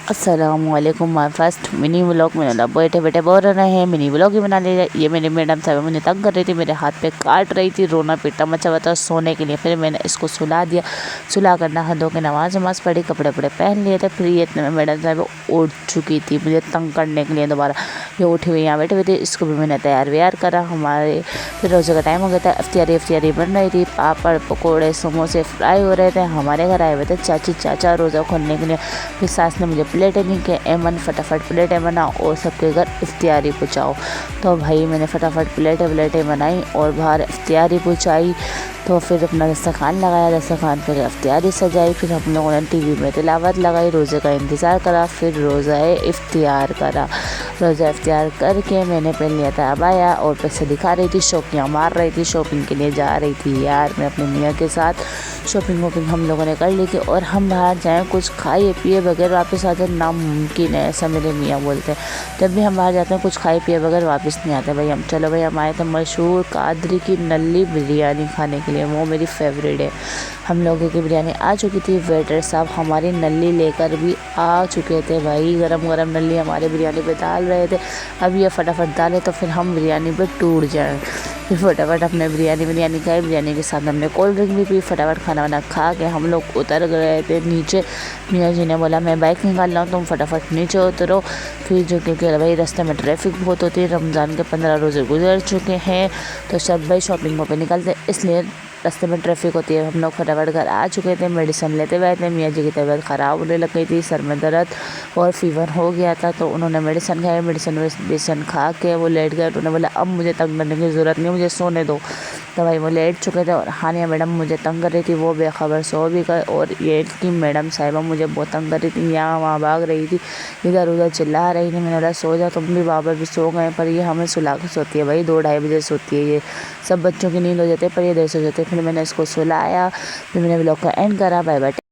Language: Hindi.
अस्सलामुअलैकुम माय फर्स्ट मिनी व्लॉग में ना बैठे बैठे बोर हो रहे हैं, मिनी व्लॉग ही बना ले। ये मेरी मैडम साहब मुझे तंग कर रही थी, मेरे हाथ पे काट रही थी, रोना पीटना मचा हुआ था सोने के लिए। फिर मैंने इसको सुला दिया, सुला कर नहा धो के नमाज वमाज पढ़ी, कपड़े वपड़े पहन लिए थे। फिर ये इतने में मैडम साहब उठ चुकी थी मुझे तंग करने के लिए दोबारा। ये उठी हुई यहाँ बैठे हुए थे, इसको भी मैंने तैयार व्यार करा। हमारे फिर रोज़े का टाइम हो गया था, इफ्तियारी बन रही थी, पापड़ पकौड़े समोसे फ्राई हो रहे थे। हमारे घर आए हुए थे चाची चाचा रोज़ा खोलने के लिए। फिर सास ने मुझे प्लेटें दी कि एमन फटाफट प्लेटें बनाओ और सबके घर इफ्तियारी पहुँचाओ। तो भाई मैंने फटाफट प्लेटें बनाई और बाहर इफ्तियारी पहुँचाई। तो फिर अपना दस्तरखान लगाया, दस्तरखान पर इफ्तियारी सजाई। फिर हम लोगों ने टीवी में तिलावत लगाई, रोज़े का इंतज़ार करा। फिर रोज़ा इफ्तियार करा। रोज़ा इफ्तियार करके मैंने पहन लिया था अबाया और पैसे दिखा रही थी, शौकियाँ मार रही थी, शॉपिंग के लिए जा रही थी यार मैं अपने मियाँ के साथ। शॉपिंग वॉपिंग हम लोगों ने कर ली थी और हम बाहर जाएँ कुछ खाए पिए बगैर वापस आ जाए नामुमकिन है, ऐसा मेरे मियाँ बोलते हैं। जब भी हम बाहर जाते हैं कुछ खाए पिए बगैर वापस नहीं आते भाई हम। चलो भाई हम आए थे मशहूर कादरी की नल्ली बिरयानी खाने के लिए, वो मेरी फेवरेट है। हम लोगों की बिरयानी आ चुकी थी, वेटर साहब हमारी नल्ली लेकर भी आ चुके थे भाई। गरम गरम नल्ली हमारे बिरयानी पे डाल रहे थे। अब ये फटाफट डाले तो फिर हम बिरयानी पे टूट जाएं। फिर फटाफट अपने बिरयानी खाई, बिरयानी के साथ हमने कोल्ड ड्रिंक भी पी। फटाफट खाना वाना खा के हम लोग उतर गए थे नीचे। मियाँ जी ने बोला मैं बाइक निकाल रहा हूँ, तुम फटाफट नीचे उतरो। फिर जो क्योंकि भाई रास्ते में ट्रैफिक बहुत होती है, रमज़ान के 15 रोज़े गुजर चुके हैं तो सब भाई शॉपिंग पे निकलते, इसलिए रास्ते में ट्रैफिक होती है। हम लोग फटाफट घर आ चुके थे, मेडिसिन लेते हुए थे। मियाँ जी की तबीयत ख़राब होने लग गई थी, सर में दर्द और फीवर हो गया था, तो उन्होंने मेडिसिन खाई। मेडिसिन खा के वो लेट गए। उन्होंने बोला अब मुझे तंग करने की ज़रूरत नहीं, मुझे सोने दो। तो भाई वो लेट चुके थे और हानिया मैडम मुझे तंग कर रही थी, वो बेखबर सो भी गए। और ये की मैडम साहिबा मुझे बहुत तंग कर रही थी, यहाँ वहाँ भाग रही थी, इधर उधर चिल्ला रही थी। मैंने बोला सो जाओ तुम भी, बाबा भी सो गए। पर ये हमें सुला के सोती है भाई, 2-2:30 बजे सोती है ये। सब बच्चों की नींद हो जाती है पर ये देर से सोती है। फिर मैंने इसको सुलाया, फिर मैंने व्लॉग का एंड करा। Bye bye.